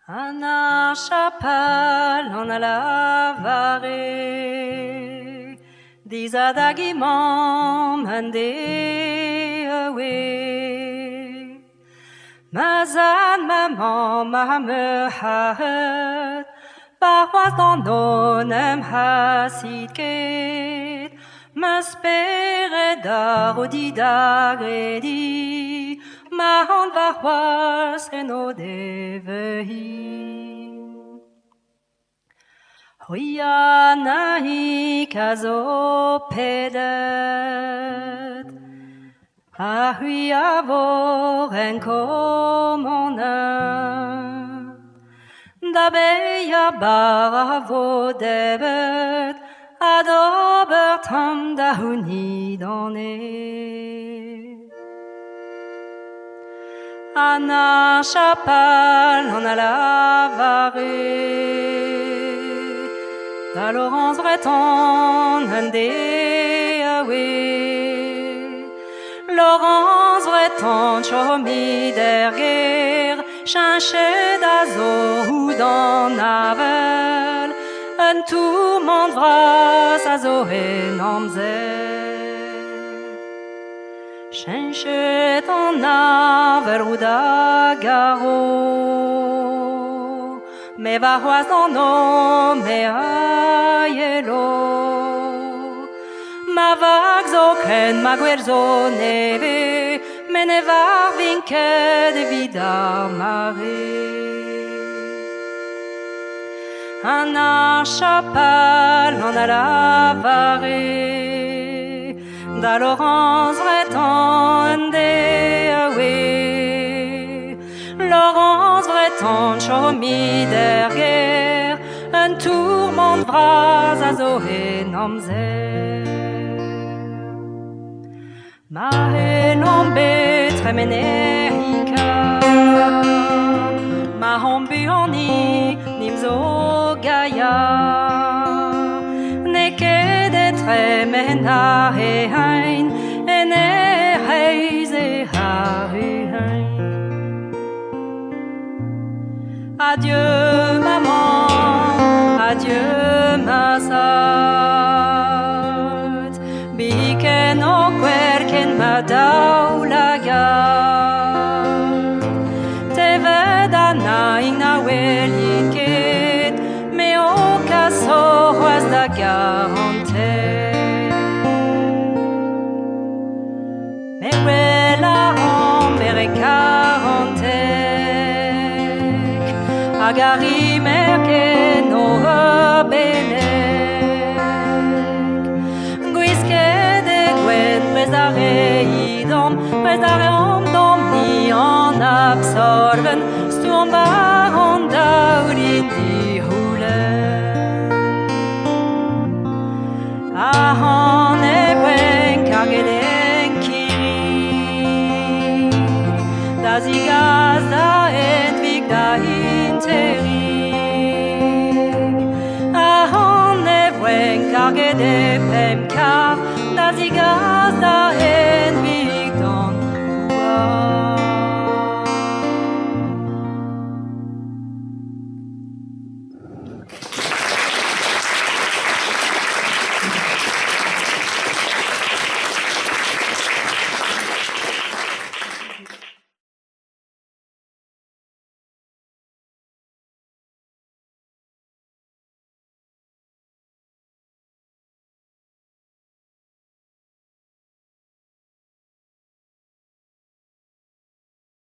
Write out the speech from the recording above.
Anna Chapalan a la vare, disadagimam hande awe. Mazan maman me hahet, parwas dans nonem hasid ket, m'espere dagredi, ma hand parwas eno devehi. Huyanahi kazo pedet, a hui avor en common. Da beia baravo debet, ad obertam da huni donne. Anna Chapalan a la vare, da Loranç Vreton hande awe. Loranç Vreton chomi derger, chanche d'azo ou d'en navel, un tourment vras a zo enomzel. Chanche ton navel ou da garo, me varroas en nom me aielo. Ma vag zo kren ma guerzo neve, me ne var vinke de vida mare. Anna Chapalan a la vare, da Loranç Vreton de awe. Loranç Vreton chomi derger, un tourment vras a zo enomzel. Ma helombe tremenerica, ma hombioni nimzo gaia, neke de tremena hein, ene heize hein. Adieu maman, adieu ma sat, biken o querken ma daulaga. Te vedana igna weliket, me o caso roas da Carantec. Me quella rombere Carantec, agari merke no benek. Guiske de gwen presare idom, presare om domni en absorben, stumba on daurin di hulen. Ahon e bwen kageden kiri, da zigaz da entvig da interig. Ahon e bwen kagede pemkar, da zigaz da